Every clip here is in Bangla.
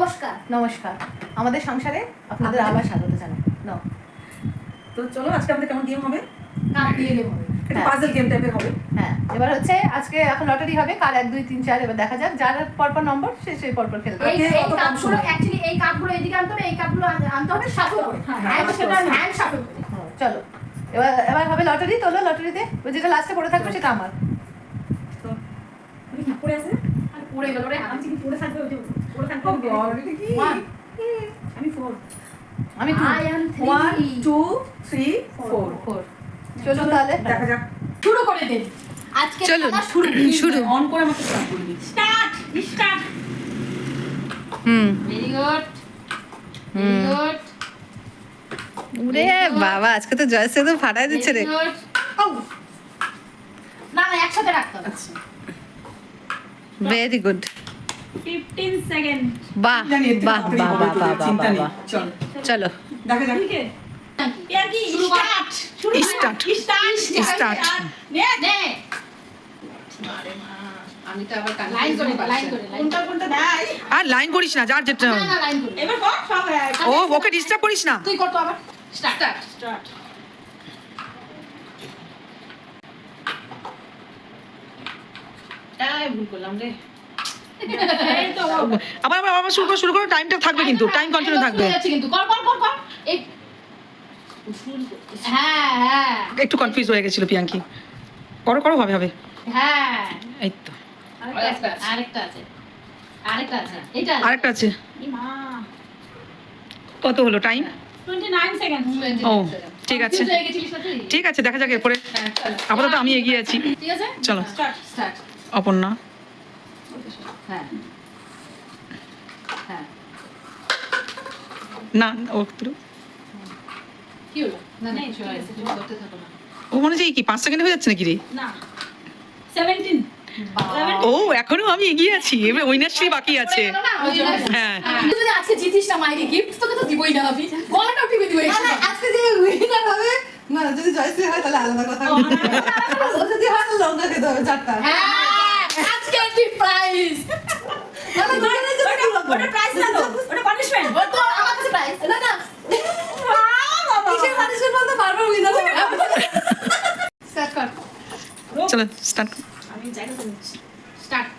নমস্কার নমস্কার আমাদের সংসারে আপনাদের আবার স্বাগত জানাই। তো চলো আজকে আমাদের কেমন গেম হবে? কার দিয়ে গেম হবে, পাজল গেম টাইপের হবে। হ্যাঁ, এবার হচ্ছে আজকে এখন লটারি হবে, কার 1 2 3 4 এবার দেখা যাক, যার পরপর নম্বর সে সেই পরপর খেলবে। এই কাপগুলো অ্যাকচুয়ালি এই কাপগুলো এদিকে আনতে হবে, এই কাপগুলো আনতে হবে শাফল করে। হ্যাঁ, সেটা হ্যান্ড শাফল করে। চলো এবার হবে লটারি। তোলো লটারিতে যেটা লাস্টে পড়ে থাকবে সেটা আমার। তো কি পড়ে আছে? আর পড়ে গেল রে, আমি কি পড়ে থাকবে, ওই যে পড়ে থাকবে। ও গড, এটা কি? আমি 4, আমি I am 1 3 2 3 4 4। চলো তাহলে দেখা যাক। শুরু করে দেন আজকে চলো, খেলা শুরু। অন করে আমাকে স্টার্ট করবি। Start very good very good ওরে বাবা, আজকে তো জয়সে তো ফাটাই দিচ্ছে রে। না না একসাথে রাখতে হবে। Very good. 15 সেকেন্ড। বাহ বাহ বাহ বাহ বাহ চিন্তা নেই, বাহ। চল চলো দেখা যাক। Yaki start start. নে আমি তো আবার লাইন করে কোনটা দেয়। আর লাইন করিস না, যার যেটা। না লাইন করে এবার কর সব ও ওকে ডিস্টার্ব করিস না। তুই কর তো আবার স্টার্ট ভুল করলাম রে। এই তো আবার আবার আবার শুরু করো, টাইমটা থাকবে কিন্তু, টাইম কন্টিনিউ থাকবে। কিন্তু কর এই হ্যাঁ একটু কনফিউজ হয়ে গেছিল পিয়াঙ্কি। করো করো, হবে হবে। হ্যাঁ এই তো আরেকটা আছে এটা আরেকটা আছে। ই মা কত হলো টাইম? 29 সেকেন্ড। ও ঠিক আছে হয়ে গেছিলিস না তুই? ঠিক আছে, দেখা যাক এরপরে। আপাতত আমি এগিয়ে আছি। ঠিক আছে চলো স্টার্ট। অপর্ণা। হ্যাঁ না ও একটু- কি হলো না না কিছু হয়নি, তুমি করতে থাকো না। ও মনে হচ্ছে কি 5 সেকেন্ড হয়ে যাচ্ছে নাকি রে? না 17 ও এখনো আমি এগিয়ে আছি, এবার উইনারশি বাকি আছে। হ্যাঁ তুই যদি আজকে জিতিস না মাইরি গিফট তোকে তো দিবই না আমি গলাটা টিপে দিবই না আজকে যে উইনার হবে না, যদি জয়সে হয় তাহলে আলাদা কথা। ও যদি হয় তাহলে লঙ্কা খেতে হবে 4টা। হ্যাঁ আজকে কি প্রাইজ ওটা প্রাইস না তো, ওটা পানিশমেন্ট। ও তো আমার কাছে প্রাইজ না না, কিসের মানুষের বলতে বারবার উইনার হবে। স্টার্ট কর। চলো স্টার্ট। আমি জায়গা করে নিচ্ছি। স্টার্ট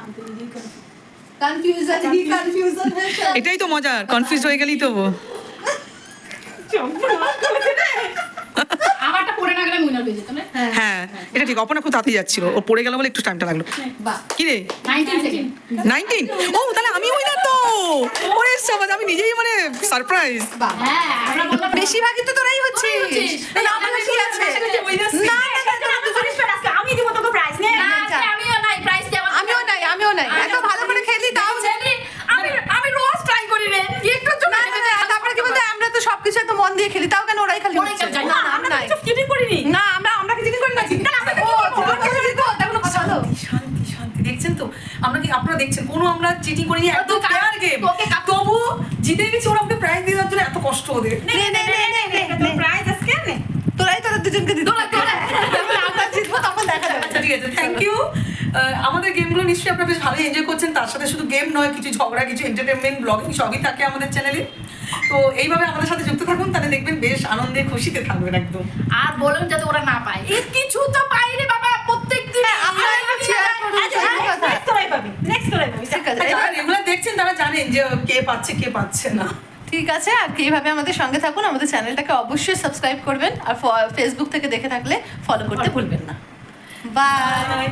আমি তো নিজেই করে কনফিউজন হি কনফিউজন হয়েছে। এটাই তো মজা, কনফিউজ হয়ে গেলেই তো। আমারটা পড়ে না গেলে উইনার হয়ে যেত না। হ্যাঁ এটা ঠিক, অপর্ণা খুব তাড়াতাড়ি যাচ্ছিল, ও পড়ে গেল বলে একটু টাইমটা লাগলো। বাহ, কি রে 19 সেকেন্ড 19? ও তাহলে আমি উইনার তো। ওরে সবাই, আমি নিজেই মানে সারপ্রাইজ। বাহ। হ্যাঁ আমরা বললাম বেশিরভাগই তো তোরাই হচ্ছিস। না আমার কি আছে? না আমি দিব তোকে প্রাইস নে। না আজকে আমিও নাই প্রাইজ দেওয়া। আমিও নাই। এত ভালো করে খেলি তাও আমি রোজ ট্রাই করি রে একটু জন্য না, তারপরে কি বলতে, আমরা তো সবকিছু এত মন দিয়ে খেলি, তাও কেন ওরাই খালি ওরাই হচ্ছে? খালি। না আমরা নাই। চিটিং করিনি। না আমরা কি চিটিং করি নাকি? ও তোমার কাছে জিতবো, তার কোনো কথা হলো? শান্তি শান্তি, দেখছেন তো আমরা কি, আপনারা দেখছেন কোনো আমরা চিটিং করিনি, একদম তোকে ফেয়ার গেম। তোকে তবু জিতে গেছি, ওরা আমাকে প্রাইজ দেওয়ার জন্য এত কষ্ট ওদের। নে। প্রাইজ আজকে নে। তোরাই তোদের দুজনকে দিতে আমরা জিতবো, তখন দেখা যাবে। আচ্ছা ঠিক আছে, থ্যাংক ইউ। আমাদের গেমগুলো নিশ্চয়ই আপনারা বেশ ভালোই এনজয় করছেন। তার সাথে শুধু গেম নয়, কিছু ঝগড়া, কিছু এন্টারটেনমেন্ট, ব্লগিং সবই থাকে আমাদের চ্যানেলে। তো এইভাবে আমাদের সাথে যুক্ত থাকুন, তাহলে দেখবেন বেশ আনন্দে খুশিতে থাকবেন একদম। আর বলুন যাতে ওরা না পায় এই কিছু তো পাই রে বাবা প্রত্যেকদিন আমরা একটু share করুন, সেই কথা। ঠিক আছে, যারা রেগুলার দেখছেন তারা জানেন যে কে পাচ্ছে কে পাচ্ছে না। ঠিক আছে। আর এইভাবে আমাদের সঙ্গে থাকুন, আমাদের চ্যানেলটাকে অবশ্যই সাবস্ক্রাইব করবেন, আর ফেসবুক থেকে দেখে থাকলে ফলো করতে ভুলবেন না। বাই।